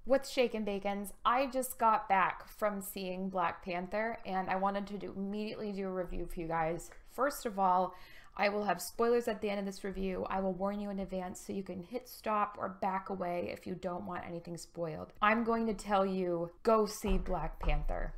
What's shakin' bacons? I just got back from seeing Black Panther and I wanted to immediately do a review for you guys. First of all, I will have spoilers at the end of this review. I will warn you in advance so you can hit stop or back away if you don't want anything spoiled. I'm going to tell you, go see Black Panther.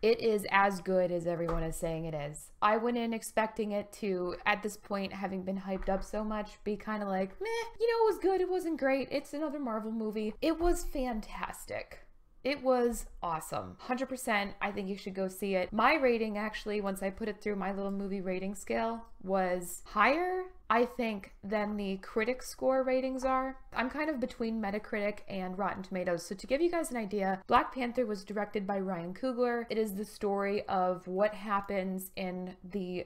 It is as good as everyone is saying it is. I went in expecting it to, at this point, having been hyped up so much, be kind of like, meh, you know, it was good, it wasn't great, it's another Marvel movie. It was fantastic. It was awesome. 100%, I think you should go see it. My rating, actually, once I put it through my little movie rating scale, was higher, I think, than the critic score ratings are. I'm kind of between Metacritic and Rotten Tomatoes. So to give you guys an idea, Black Panther was directed by Ryan Coogler. It is the story of what happens in the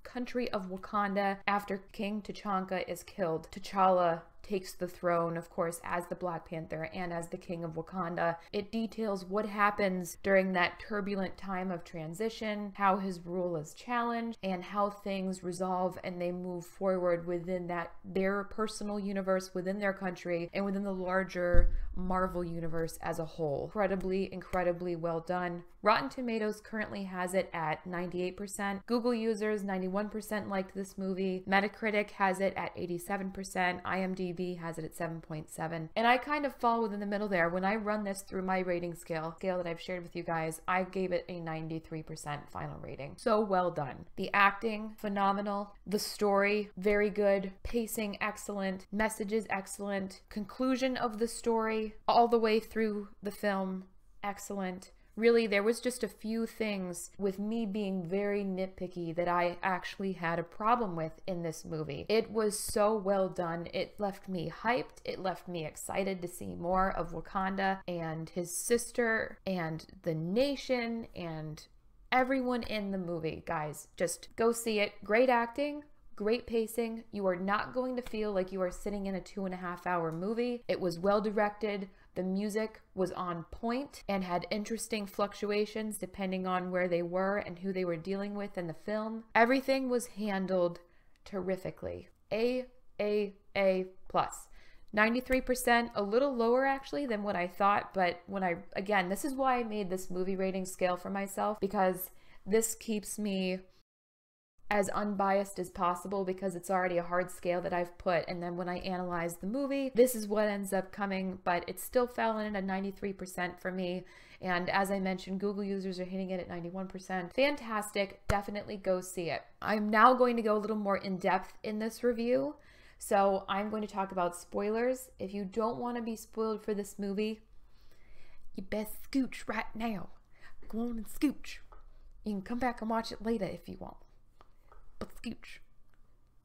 country of Wakanda after King T'Challa is killed. T'Challa takes the throne, of course, as the Black Panther and as the King of Wakanda. It details what happens during that turbulent time of transition, how his rule is challenged, and how things resolve and they move forward within their personal universe, within their country, and within the larger Marvel universe as a whole. Incredibly well done. Rotten Tomatoes currently has it at 98%. Google users, 91% liked this movie. Metacritic has it at 87%. IMDb has it at 7.7. And I kind of fall within the middle there. When I run this through my rating scale that I've shared with you guys, I gave it a 93% final rating. So well done. The acting, phenomenal. The story, very good. Pacing, excellent. Messages, excellent. Conclusion of the story, all the way through the film, excellent. Really, there was just a few things with me being very nitpicky that I actually had a problem with in this movie. It was so well done. It left me hyped. It left me excited to see more of Wakanda and his sister and the nation and everyone in the movie. Guys, just go see it. Great acting. Great pacing. You are not going to feel like you are sitting in a 2.5-hour movie. It was well directed. The music was on point and had interesting fluctuations depending on where they were and who they were dealing with in the film. Everything was handled terrifically. A+. 93%, a little lower actually than what I thought, but again, this is why I made this movie rating scale for myself, because this keeps me as unbiased as possible, because it's already a hard scale that I've put, and then when I analyze the movie, this is what ends up coming, but it still fell in at 93% for me, and as I mentioned, Google users are hitting it at 91%. Fantastic, definitely go see it. I'm now going to go a little more in depth in this review, so I'm going to talk about spoilers. If you don't want to be spoiled for this movie, you best scooch right now. Go on and scooch. You can come back and watch it later if you want. But scooch.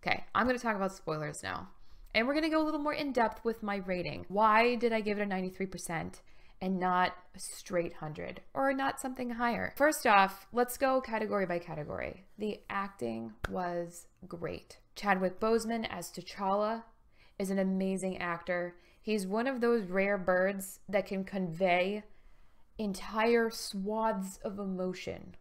Okay, I'm going to talk about spoilers now. And we're going to go a little more in depth with my rating. Why did I give it a 93% and not a straight 100 or not something higher? First off, let's go category by category. The acting was great. Chadwick Boseman as T'Challa is an amazing actor. He's one of those rare birds that can convey entire swaths of emotion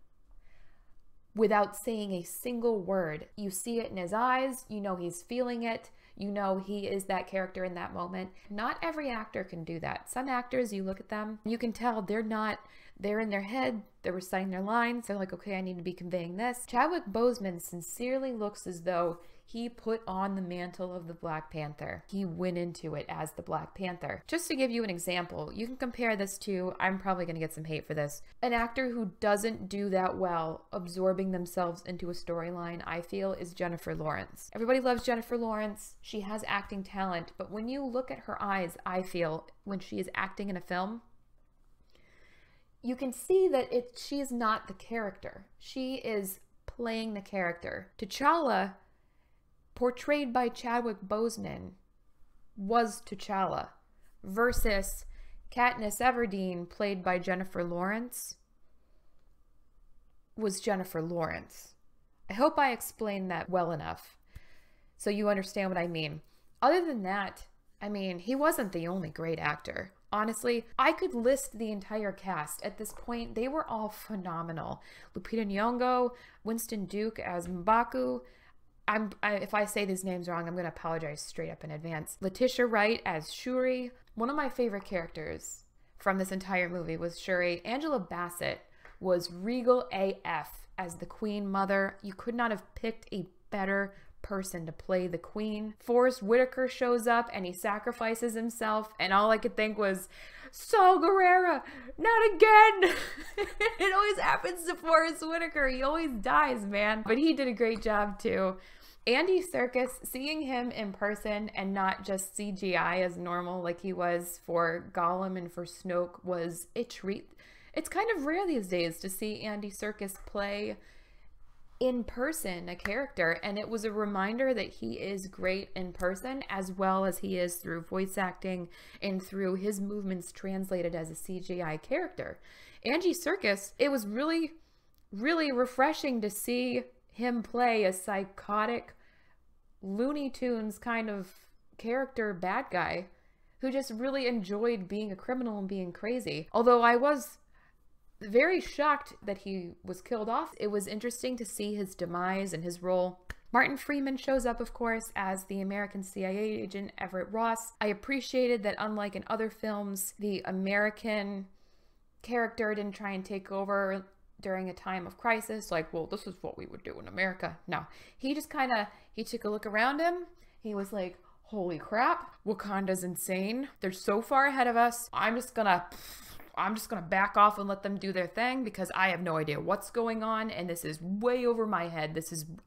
without saying a single word. You see it in his eyes, you know he's feeling it, you know he is that character in that moment. Not every actor can do that. Some actors, you look at them, you can tell they're in their head, they're reciting their lines, they're like, okay, I need to be conveying this. Chadwick Boseman sincerely looks as though he put on the mantle of the Black Panther. He went into it as the Black Panther. Just to give you an example, you can compare this to, I'm probably going to get some hate for this, an actor who doesn't do that well absorbing themselves into a storyline, I feel, is Jennifer Lawrence. Everybody loves Jennifer Lawrence. She has acting talent, but when you look at her eyes, I feel, when she is acting in a film, you can see that she is not the character. She is playing the character. T'Challa, portrayed by Chadwick Boseman, was T'Challa, versus Katniss Everdeen, played by Jennifer Lawrence, was Jennifer Lawrence. I hope I explained that well enough so you understand what I mean. Other than that, I mean, he wasn't the only great actor. Honestly, I could list the entire cast. At this point, they were all phenomenal. Lupita Nyong'o, Winston Duke as M'Baku. If I say these names wrong, I'm going to apologize straight up in advance. Letitia Wright as Shuri. One of my favorite characters from this entire movie was Shuri. Angela Bassett was regal AF as the Queen Mother. You could not have picked a better person to play the Queen. Forrest Whitaker shows up and he sacrifices himself, and all I could think was, Saul Guerrero, not again. It always happens to Forrest Whitaker. He always dies, man. But he did a great job too. Andy Serkis, seeing him in person and not just CGI as normal like he was for Gollum and for Snoke was a treat. It's kind of rare these days to see Andy Serkis play in person a character, and it was a reminder that he is great in person as well as he is through voice acting and through his movements translated as a CGI character. Andy Serkis, it was really, really refreshing to see him play a psychotic Looney Tunes kind of character bad guy who just really enjoyed being a criminal and being crazy. Although I was very shocked that he was killed off. It was interesting to see his demise and his role. Martin Freeman shows up, of course, as the American CIA agent Everett Ross. I appreciated that, unlike in other films, the American character didn't try and take over during a time of crisis, like, well, this is what we would do in America. No, he just kind of, he took a look around him. He was like, holy crap, Wakanda's insane. They're so far ahead of us. I'm just gonna back off and let them do their thing because I have no idea what's going on and this is way over my head.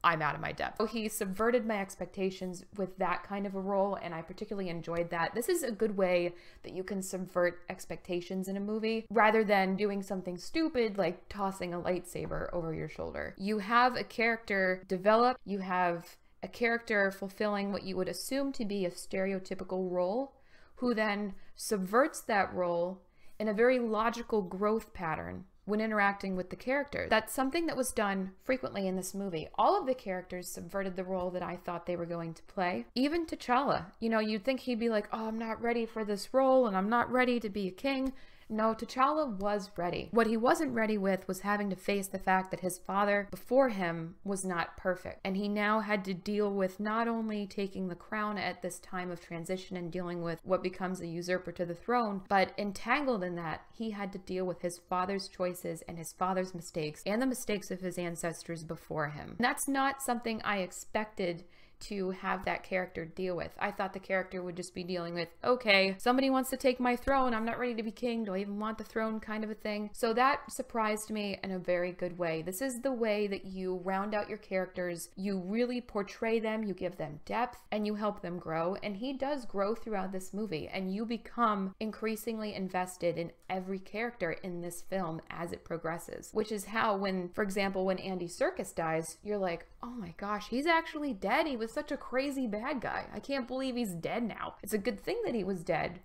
I'm out of my depth. So he subverted my expectations with that kind of a role, and I particularly enjoyed that. This is a good way that you can subvert expectations in a movie rather than doing something stupid like tossing a lightsaber over your shoulder. You have a character develop, you have a character fulfilling what you would assume to be a stereotypical role, who then subverts that role in a very logical growth pattern when interacting with the character. That's something that was done frequently in this movie. All of the characters subverted the role that I thought they were going to play. Even T'Challa. You know, you'd think he'd be like, oh, I'm not ready for this role and I'm not ready to be a king. No, T'Challa was ready. What he wasn't ready with was having to face the fact that his father before him was not perfect. And he now had to deal with not only taking the crown at this time of transition and dealing with what becomes a usurper to the throne, but entangled in that, he had to deal with his father's choices and his father's mistakes and the mistakes of his ancestors before him. And that's not something I expected to have that character deal with. I thought the character would just be dealing with, okay, somebody wants to take my throne, I'm not ready to be king, do I even want the throne, kind of a thing. So that surprised me in a very good way. This is the way that you round out your characters, you really portray them, you give them depth, and you help them grow. And he does grow throughout this movie, and you become increasingly invested in every character in this film as it progresses, which is how when, for example, when Andy Serkis dies, you're like, oh my gosh, he's actually dead. He was such a crazy bad guy. I can't believe he's dead now. It's a good thing that he was dead,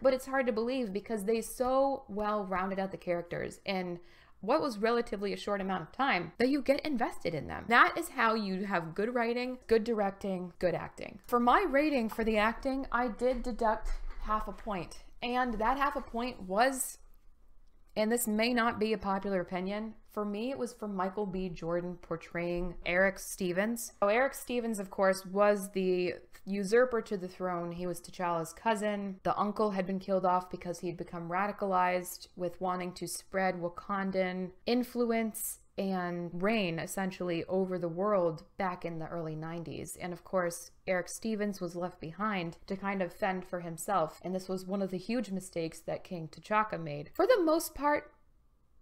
but it's hard to believe because they so well rounded out the characters in what was relatively a short amount of time that you get invested in them. That is how you have good writing, good directing, good acting. For my rating for the acting, I did deduct half a point, and that half a point was, and this may not be a popular opinion, for me, it was for Michael B. Jordan portraying Eric Stevens. So Eric Stevens, of course, was the usurper to the throne. He was T'Challa's cousin. The uncle had been killed off because he'd become radicalized with wanting to spread Wakandan influence and reign essentially over the world back in the early 90s. And of course, Eric Stevens was left behind to kind of fend for himself. And this was one of the huge mistakes that King T'Chaka made. For the most part,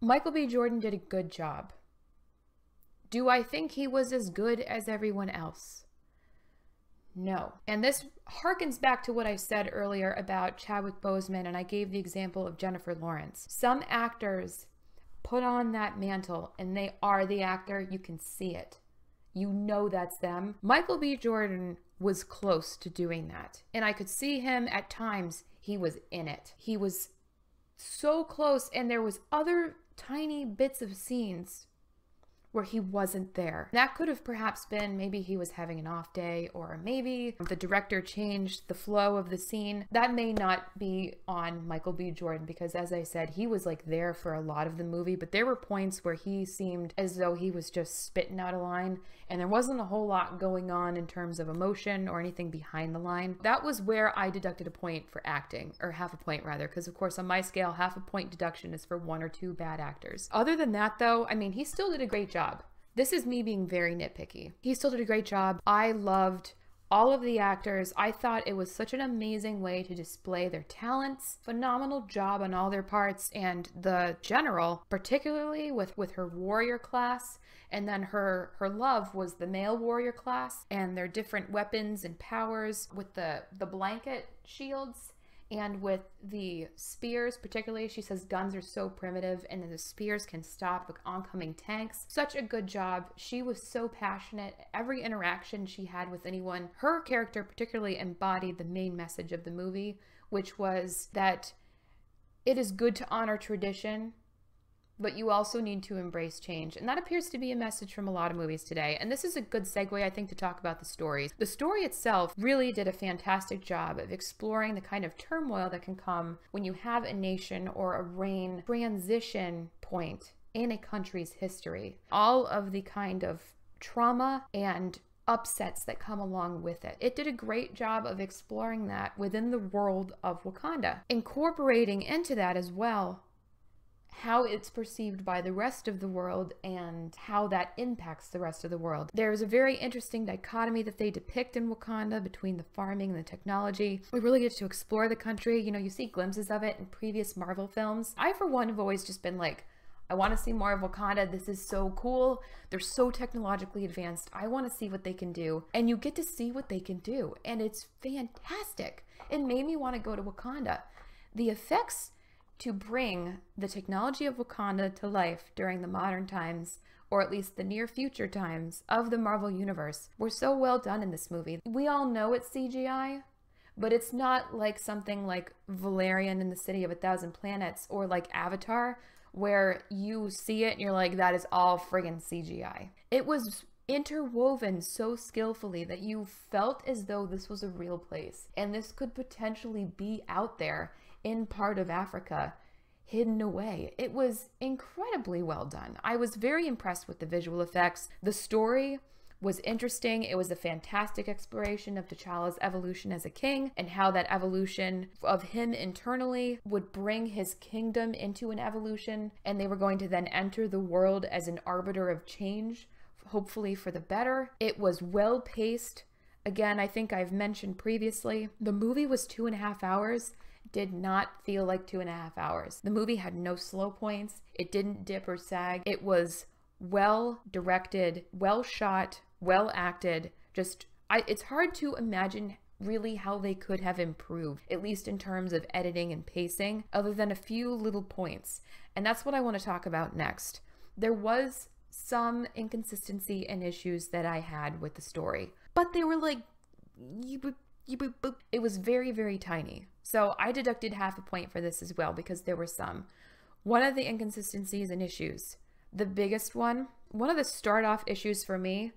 Michael B. Jordan did a good job. Do I think he was as good as everyone else? No. And this harkens back to what I said earlier about Chadwick Boseman, and I gave the example of Jennifer Lawrence. Some actors put on that mantle and they are the actor. You can see it. You know that's them. Michael B. Jordan was close to doing that. And I could see him at times. He was in it. He was so close, and there was other tiny bits of scenes where he wasn't there. That could have perhaps been maybe he was having an off day, or maybe the director changed the flow of the scene. That may not be on Michael B. Jordan, because as I said, he was like there for a lot of the movie, but there were points where he seemed as though he was just spitting out a line, and there wasn't a whole lot going on in terms of emotion or anything behind the line. That was where I deducted a point for acting, or half a point rather, because of course on my scale, half a point deduction is for 1 or 2 bad actors. Other than that though, I mean, he still did a great job. This is me being very nitpicky. He still did a great job. I loved all of the actors. I thought it was such an amazing way to display their talents. Phenomenal job on all their parts, and the general, particularly with her warrior class, and then her love was the male warrior class, and their different weapons and powers with the blanket shields. And with the spears, particularly, she says guns are so primitive and the spears can stop oncoming tanks. Such a good job. She was so passionate. Every interaction she had with anyone, her character particularly embodied the main message of the movie, which was that it is good to honor tradition, but you also need to embrace change. And that appears to be a message from a lot of movies today. And this is a good segue, I think, to talk about the stories. The story itself really did a fantastic job of exploring the kind of turmoil that can come when you have a nation or a reign transition point in a country's history. All of the kind of trauma and upsets that come along with it. It did a great job of exploring that within the world of Wakanda, incorporating into that as well how it's perceived by the rest of the world and how that impacts the rest of the world. There's a very interesting dichotomy that they depict in Wakanda between the farming and the technology. We really get to explore the country. You know, you see glimpses of it in previous Marvel films. I, for one, have always just been like, I want to see more of Wakanda. This is so cool. They're so technologically advanced. I want to see what they can do. And you get to see what they can do. And it's fantastic. It made me want to go to Wakanda. The effects to bring the technology of Wakanda to life during the modern times, or at least the near future times of the Marvel Universe, were so well done in this movie. We all know it's CGI, but it's not like something like Valerian in the City of a Thousand Planets or like Avatar, where you see it and you're like, that is all friggin' CGI. It was interwoven so skillfully that you felt as though this was a real place, and this could potentially be out there in part of Africa, hidden away. It was incredibly well done. I was very impressed with the visual effects. The story was interesting. It was a fantastic exploration of T'Challa's evolution as a king, and how that evolution of him internally would bring his kingdom into an evolution, and they were going to then enter the world as an arbiter of change, hopefully for the better. It was well paced. Again, I think I've mentioned previously, the movie was 2.5 hours. Did not feel like 2.5 hours. The movie had no slow points. It didn't dip or sag. It was well directed, well shot, well acted. It's hard to imagine really how they could have improved, at least in terms of editing and pacing, other than a few little points. And that's what I want to talk about next. There was some inconsistency and issues that I had with the story, but they were like, it was very, very tiny. So I deducted half a point for this as well, because there were some. One of the inconsistencies and issues, the biggest one of the start off issues for me,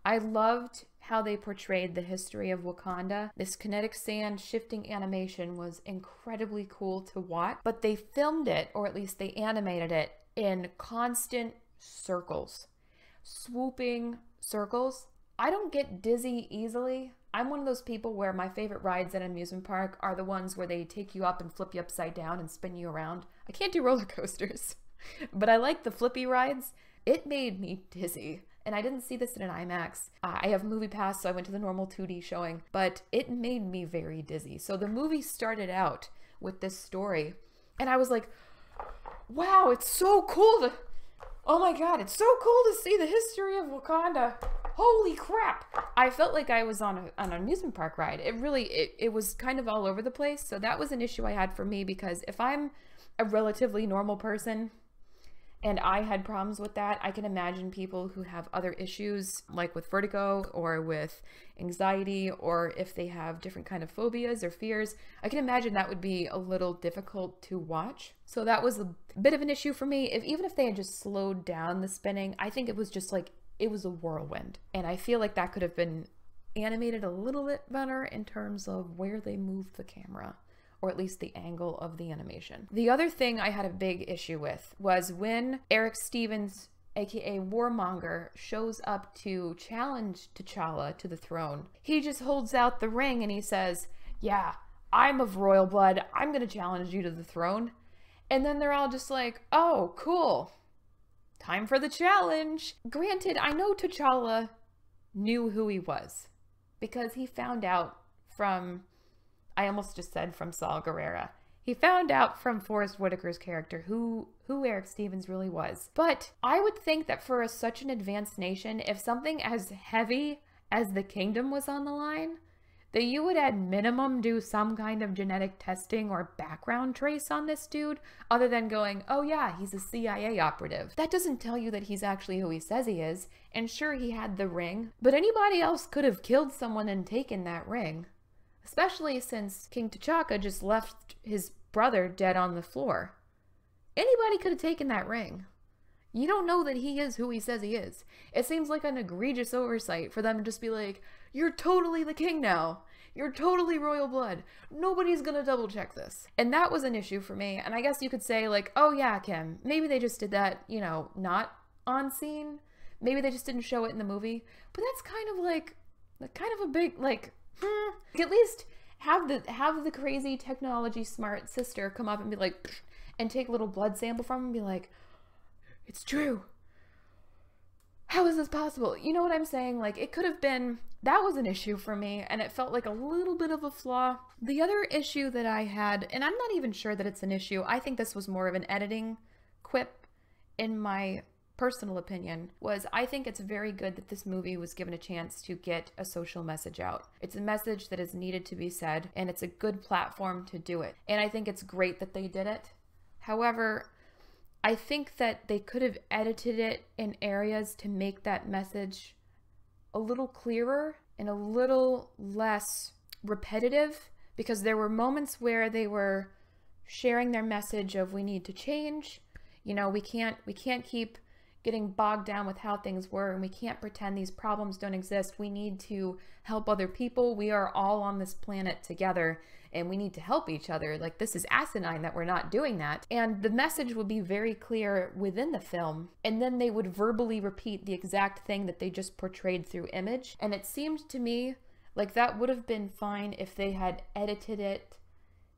I loved how they portrayed the history of Wakanda. This kinetic sand shifting animation was incredibly cool to watch, but they filmed it, or at least they animated it, in constant circles, swooping circles. I don't get dizzy easily. I'm one of those people where my favorite rides at an amusement park are the ones where they take you up and flip you upside down and spin you around. I can't do roller coasters, but I like the flippy rides. It made me dizzy. And I didn't see this in an IMAX. I have Movie Pass, so I went to the normal 2D showing, but it made me very dizzy. So the movie started out with this story, and I was like, wow, it's so cool to... Oh my god, it's so cool to see the history of Wakanda. Holy crap. I felt like I was on an amusement park ride. It was kind of all over the place. So that was an issue I had for me, because if I'm a relatively normal person, and I had problems with that. I can imagine people who have other issues, like with vertigo or with anxiety, or if they have different kind of phobias or fears, I can imagine that would be a little difficult to watch. So that was a bit of an issue for me. Even if they had just slowed down the spinning, I think it was just like, it was a whirlwind. And I feel like that could have been animated a little bit better in terms of where they moved the camera, or at least the angle of the animation. The other thing I had a big issue with was when Eric Stevens, aka Warmonger, shows up to challenge T'Challa to the throne. He just holds out the ring and he says, yeah, I'm of royal blood, I'm gonna challenge you to the throne. And then they're all just like, oh, cool, time for the challenge. Granted, I know T'Challa knew who he was because he found out from, I almost just said from Saw Gerrera. He found out from Forrest Whitaker's character who Eric Stevens really was. But I would think that for such an advanced nation, if something as heavy as the kingdom was on the line, that you would at minimum do some kind of genetic testing or background trace on this dude, other than going, oh yeah, he's a CIA operative. That doesn't tell you that he's actually who he says he is. And sure, he had the ring, but anybody else could have killed someone and taken that ring. Especially since King T'Chaka just left his brother dead on the floor. Anybody could have taken that ring. You don't know that he is who he says he is. It seems like an egregious oversight for them to just be like, you're totally the king now. You're totally royal blood. Nobody's gonna double check this. And that was an issue for me. And I guess you could say like, oh yeah, Kim, maybe they just did that, you know, not on scene. Maybe they just didn't show it in the movie. But that's kind of like, kind of a big, like, at least have the crazy technology smart sister come up and be like, pfft, and take a little blood sample from him and be like, it's true. How is this possible? You know what I'm saying? Like, it could have been, that was an issue for me, and it felt like a little bit of a flaw. The other issue that I had, and I'm not even sure that it's an issue, I think this was more of an editing quip in my personal opinion, was I think it's very good that this movie was given a chance to get a social message out. It's a message that is needed to be said, and it's a good platform to do it. And I think it's great that they did it. However, I think that they could have edited it in areas to make that message a little clearer and a little less repetitive, because there were moments where they were sharing their message of we need to change. You know, we can't keep getting bogged down with how things were, and we can't pretend these problems don't exist. We need to help other people. We are all on this planet together, and we need to help each other. Like, this is asinine that we're not doing that. And the message would be very clear within the film, and then they would verbally repeat the exact thing that they just portrayed through image. And it seemed to me like that would have been fine if they had edited it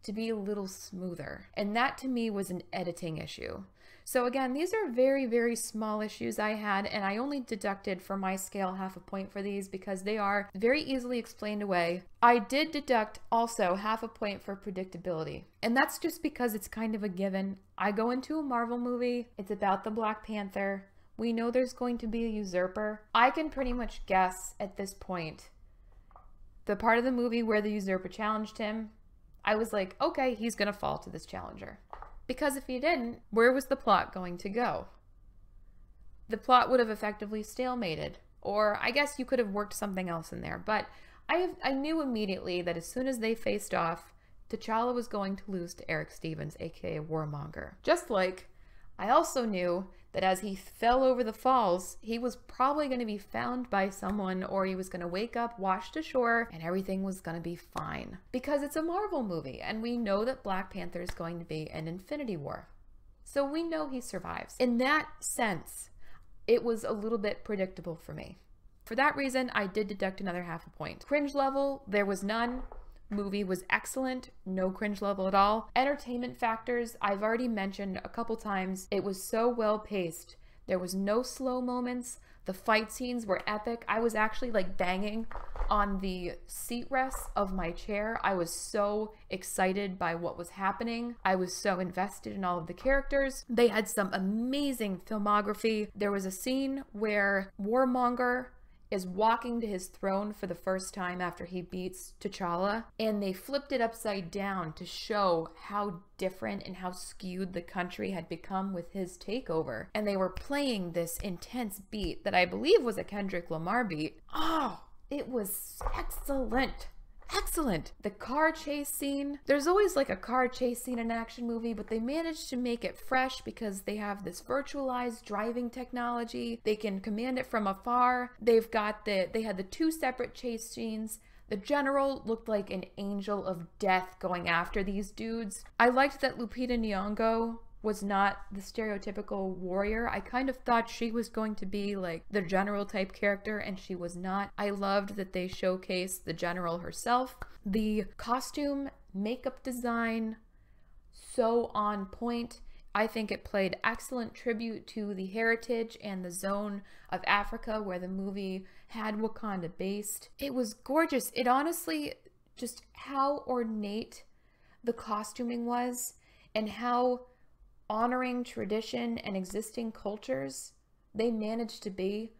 to be a little smoother. And that to me was an editing issue. So again, these are very, very small issues I had, and I only deducted for my scale half a point for these because they are very easily explained away. I did deduct also half a point for predictability, and that's just because it's kind of a given. I go into a Marvel movie, it's about the Black Panther, we know there's going to be a usurper. I can pretty much guess at this point the part of the movie where the usurper challenged him. I was like, okay, he's gonna fall to this challenger. Because if he didn't, where was the plot going to go? The plot would have effectively stalemated, or I guess you could have worked something else in there. But I knew immediately that as soon as they faced off, T'Challa was going to lose to Eric Stevens, aka Warmonger. Just like I also knew that as he fell over the falls, he was probably going to be found by someone, or he was going to wake up, washed ashore, and everything was going to be fine. Because it's a Marvel movie, and we know that Black Panther is going to be in Infinity War. So we know he survives. In that sense, it was a little bit predictable for me. For that reason, I did deduct another half a point. Cringe level, there was none. Movie was excellent, no cringe level at all. Entertainment factors, I've already mentioned a couple times. It was so well paced. There was no slow moments. The fight scenes were epic. I was actually like banging on the seat rests of my chair. I was so excited by what was happening. I was so invested in all of the characters. They had some amazing filmography. There was a scene where Warmonger is walking to his throne for the first time after he beats T'Challa, and they flipped it upside down to show how different and how skewed the country had become with his takeover. And they were playing this intense beat that I believe was a Kendrick Lamar beat. Oh, it was excellent. Excellent. The car chase scene. There's always like a car chase scene in an action movie, but they managed to make it fresh because they have this virtualized driving technology. They can command it from afar. They had the 2 separate chase scenes. The general looked like an angel of death going after these dudes. I liked that Lupita Nyong'o was not the stereotypical warrior. I kind of thought she was going to be like the general type character, and she was not. I loved that they showcased the general herself. The costume, makeup design, so on point. I think it played excellent tribute to the heritage and the zone of Africa where the movie had Wakanda based. It was gorgeous. It honestly, just how ornate the costuming was and how honoring tradition and existing cultures they managed to be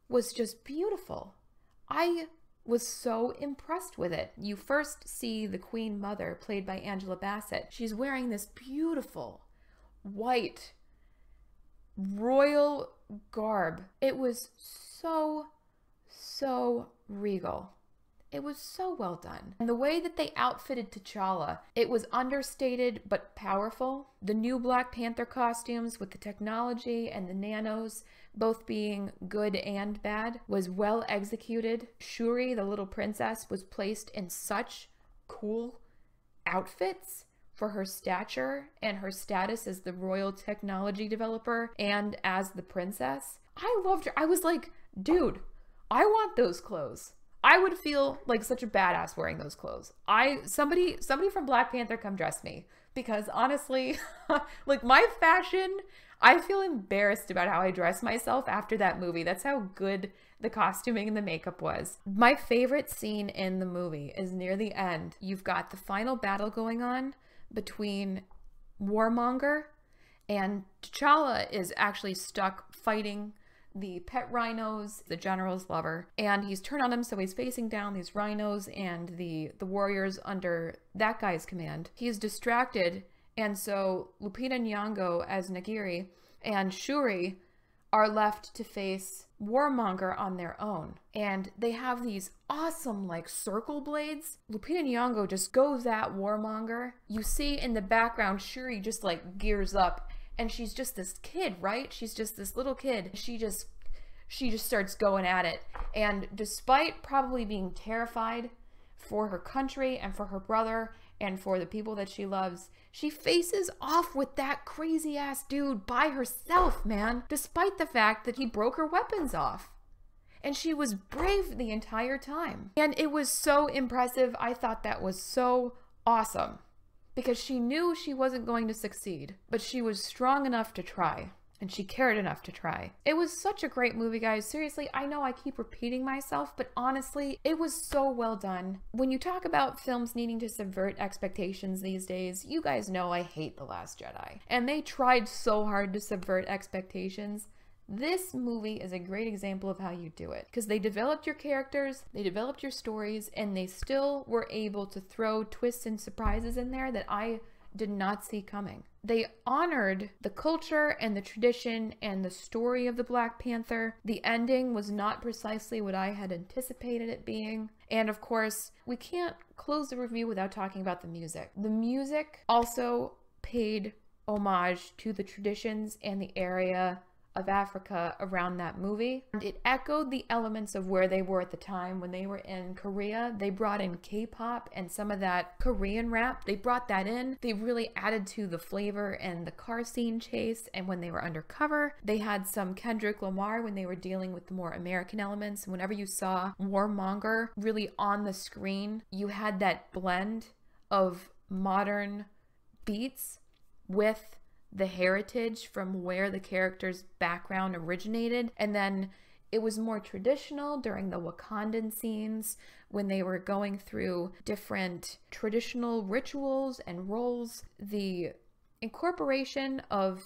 was just beautiful. I was so impressed with it. You first see the Queen Mother, played by Angela Bassett. She's wearing this beautiful white royal garb. It was so regal. It was so well done. And the way that they outfitted T'Challa, it was understated but powerful. The new Black Panther costumes with the technology and the nanos both being good and bad was well executed. Shuri, the little princess, was placed in such cool outfits for her stature and her status as the royal technology developer and as the princess. I loved her. I was like, dude, I want those clothes. I would feel like such a badass wearing those clothes. Somebody from Black Panther come dress me, because honestly, like my fashion, I feel embarrassed about how I dress myself after that movie. That's how good the costuming and the makeup was. My favorite scene in the movie is near the end. You've got the final battle going on between Warmonger, and T'Challa is actually stuck fighting the pet rhinos, the general's lover, and he's turned on them, so he's facing down these rhinos and the warriors under that guy's command. He's distracted, and so Lupita Nyong'o as Nagiri and Shuri are left to face Warmonger on their own. And they have these awesome like circle blades. Lupita Nyong'o just goes at Warmonger. You see in the background Shuri just like gears up, and she's just this kid, right? She's just this little kid. She just starts going at it. And despite probably being terrified for her country and for her brother and for the people that she loves, she faces off with that crazy ass dude by herself, man, despite the fact that he broke her weapons off. And she was brave the entire time. And it was so impressive. I thought that was so awesome, because she knew she wasn't going to succeed, but she was strong enough to try, and she cared enough to try. It was such a great movie, guys. Seriously, I know I keep repeating myself, but honestly, it was so well done. When you talk about films needing to subvert expectations these days, you guys know I hate The Last Jedi, and they tried so hard to subvert expectations. This movie is a great example of how you do it, because they developed your characters, they developed your stories, and they still were able to throw twists and surprises in there that I did not see coming. They honored the culture and the tradition and the story of the Black Panther. The ending was not precisely what I had anticipated it being. And of course, we can't close the review without talking about the music. The music also paid homage to the traditions and the area of Africa around that movie. And it echoed the elements of where they were at the time when they were in Korea. They brought in K-pop and some of that Korean rap. They brought that in. They really added to the flavor and the car scene chase. And when they were undercover, they had some Kendrick Lamar when they were dealing with the more American elements. Whenever you saw Warmonger really on the screen, you had that blend of modern beats with the heritage from where the character's background originated. And then it was more traditional during the Wakandan scenes when they were going through different traditional rituals and roles. The incorporation of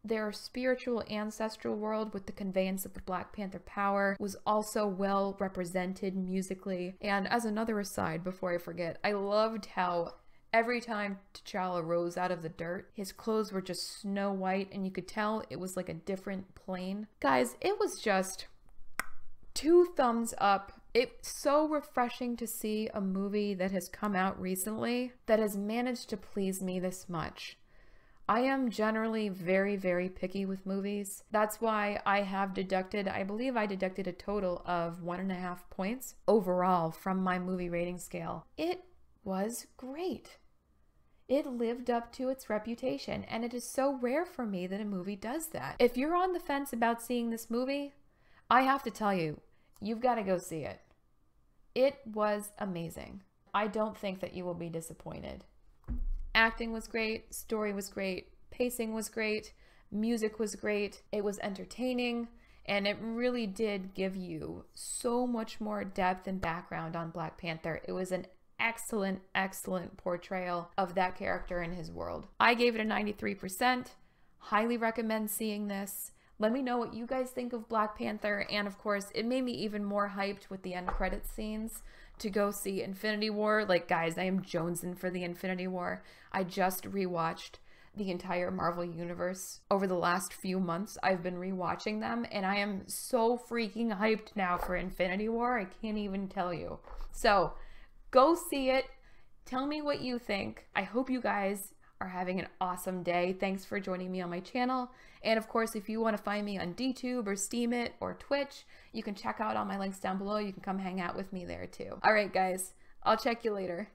Their spiritual ancestral world with the conveyance of the Black Panther power was also well represented musically. And as another aside, before I forget, I loved how every time T'Challa rose out of the dirt, his clothes were just snow white and you could tell it was like a different plane. Guys, it was just 2 thumbs up. It's so refreshing to see a movie that has come out recently that has managed to please me this much. I am generally very, very picky with movies. That's why I have deducted, I believe I deducted a total of 1.5 points overall from my movie rating scale. It was great. It lived up to its reputation, and it is so rare for me that a movie does that. If you're on the fence about seeing this movie, I have to tell you, you've got to go see it. It was amazing. I don't think that you will be disappointed. Acting was great, story was great, pacing was great, music was great, it was entertaining, and it really did give you so much more depth and background on Black Panther. It was an excellent, excellent portrayal of that character in his world. I gave it a 93%. Highly recommend seeing this. Let me know what you guys think of Black Panther, and of course, it made me even more hyped with the end credit scenes to go see Infinity War. Like, guys, I am jonesing for the Infinity War. I just rewatched the entire Marvel Universe over the last few months. I've been rewatching them, and I am so freaking hyped now for Infinity War. I can't even tell you. So, go see it. Tell me what you think. I hope you guys are having an awesome day. Thanks for joining me on my channel. And of course, if you want to find me on D.Tube or STEEMIT or Twitch, you can check out all my links down below. You can come hang out with me there too. All right, guys, I'll check you later.